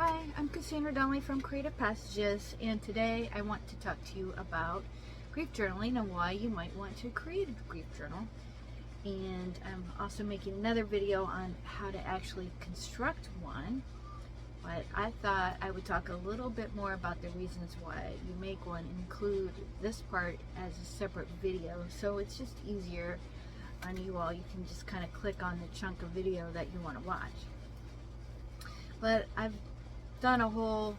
Hi, I'm Cassandra Donnelly from Creative Passages, and today I want to talk to you about grief journaling and why you might want to create a grief journal. And I'm also making another video on how to actually construct one, but I thought I would talk a little bit more about the reasons why you make one and include this part as a separate video, so it's just easier on you all. You can just kind of click on the chunk of video that you want to watch. But I've done a whole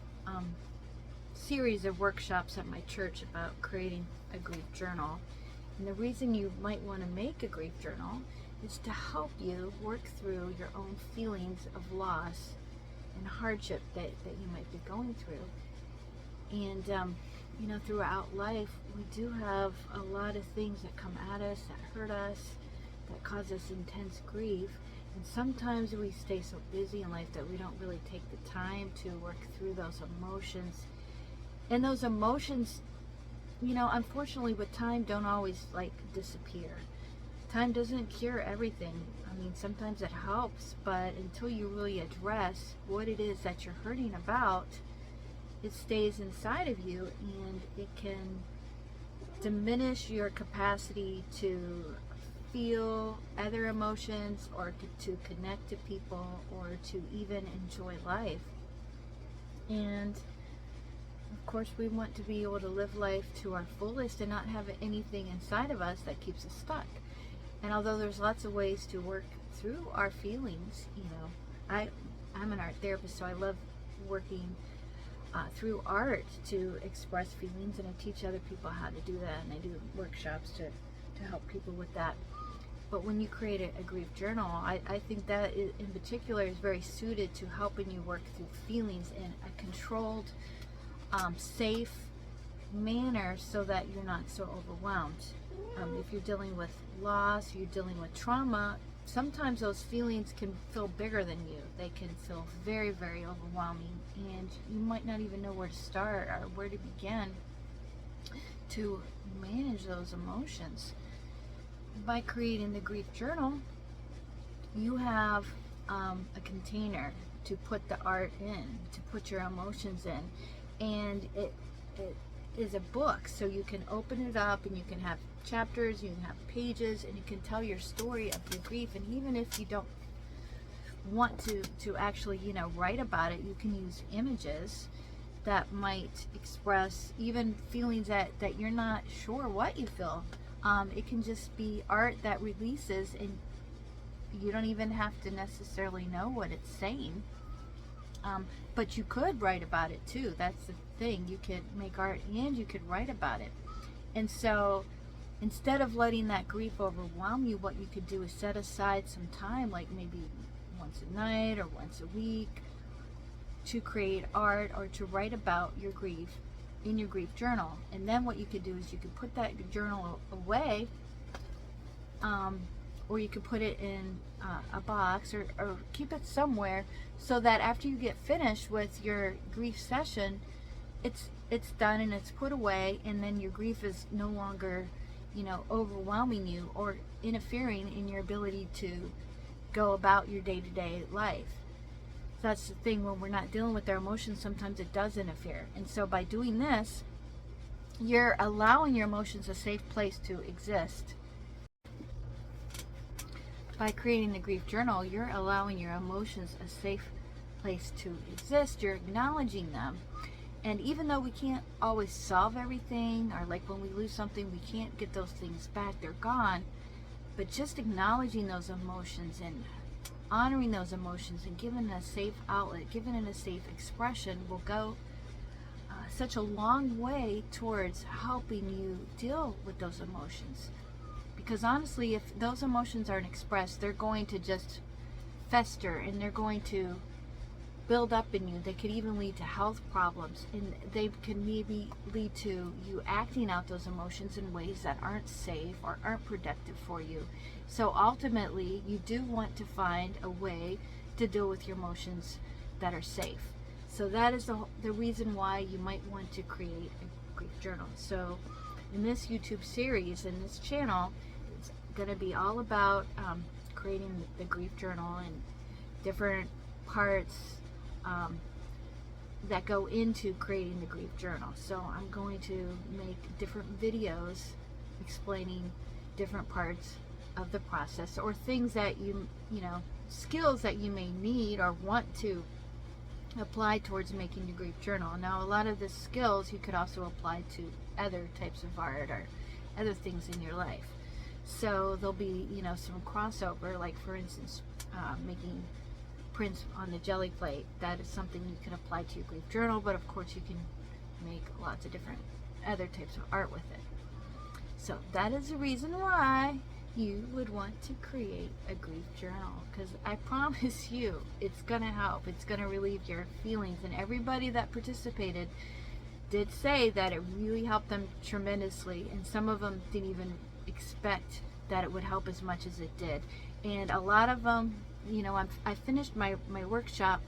series of workshops at my church about creating a grief journal. And the reason you might want to make a grief journal is to help you work through your own feelings of loss and hardship that you might be going through. And you know, throughout life we do have a lot of things that come at us, that hurt us, that cause us intense grief. And sometimes we stay so busy in life that we don't really take the time to work through those emotions. And those emotions, you know, unfortunately with time don't always disappear. Time doesn't cure everything. I mean, sometimes it helps, but until you really address what it is that you're hurting about, it stays inside of you, and it can diminish your capacity to feel other emotions, or to connect to people, or to even enjoy life. And of course we want to be able to live life to our fullest and not have anything inside of us that keeps us stuck. And although there's lots of ways to work through our feelings, you know, I'm an art therapist, so I love working through art to express feelings, and I teach other people how to do that, and I do workshops to help people with that. But when you create a grief journal, I think that in particular is very suited to helping you work through feelings in a controlled, safe manner, so that you're not so overwhelmed. If you're dealing with loss, you're dealing with trauma, sometimes those feelings can feel bigger than you. They can feel very, very overwhelming, and you might not even know where to start or where to begin to manage those emotions. By creating the grief journal, you have a container to put the art in, to put your emotions in, and it is a book, so you can open it up and you can have chapters, you can have pages, and you can tell your story of your grief. And even if you don't want to actually, you know, write about it, you can use images that might express even feelings that you're not sure what you feel. It can just be art that releases, and you don't even have to necessarily know what it's saying. But you could write about it too. That's the thing. You could make art and you could write about it. And so instead of letting that grief overwhelm you, what you could do is set aside some time, like maybe once a night or once a week, to create art or to write about your grief in your grief journal. And then what you could do is you could put that journal away, or you could put it in a box, or keep it somewhere, so that after you get finished with your grief session, it's done and it's put away, and then your grief is no longer, you know, overwhelming you or interfering in your ability to go about your day-to-day life. That's the thing, when we're not dealing with our emotions, sometimes it does interfere. And so by doing this, you're allowing your emotions a safe place to exist. By creating the grief journal, you're allowing your emotions a safe place to exist. You're acknowledging them. And even though we can't always solve everything, or like when we lose something, we can't get those things back, they're gone, but just acknowledging those emotions and honoring those emotions and giving it a safe outlet, giving it a safe expression, will go such a long way towards helping you deal with those emotions. Because honestly, if those emotions aren't expressed, they're going to just fester, and they're going to build up in you. They could even lead to health problems, and they can maybe lead to you acting out those emotions in ways that aren't safe or aren't productive for you. So ultimately, you do want to find a way to deal with your emotions that are safe. So that is the reason why you might want to create a grief journal. So in this YouTube series, in this channel, it's going to be all about creating the grief journal and different parts that go into creating the grief journal. So I'm going to make different videos explaining different parts of the process, or things that you know, skills that you may need or want to apply towards making your grief journal. Now, a lot of the skills you could also apply to other types of art or other things in your life. So there'll be, you know, some crossover, like for instance, making prints on the jelly plate. That is something you can apply to your grief journal, but of course you can make lots of different other types of art with it. So that is the reason why you would want to create a grief journal, because I promise you it's going to help. It's going to relieve your feelings, and everybody that participated did say that it really helped them tremendously, and some of them didn't even expect that it would help as much as it did. And a lot of them, you know, I finished my workshop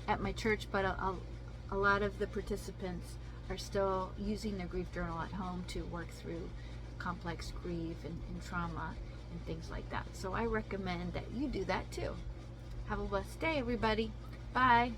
at my church, but a lot of the participants are still using their grief journal at home to work through complex grief and trauma and things like that. So I recommend that you do that too. Have a blessed day, everybody. Bye.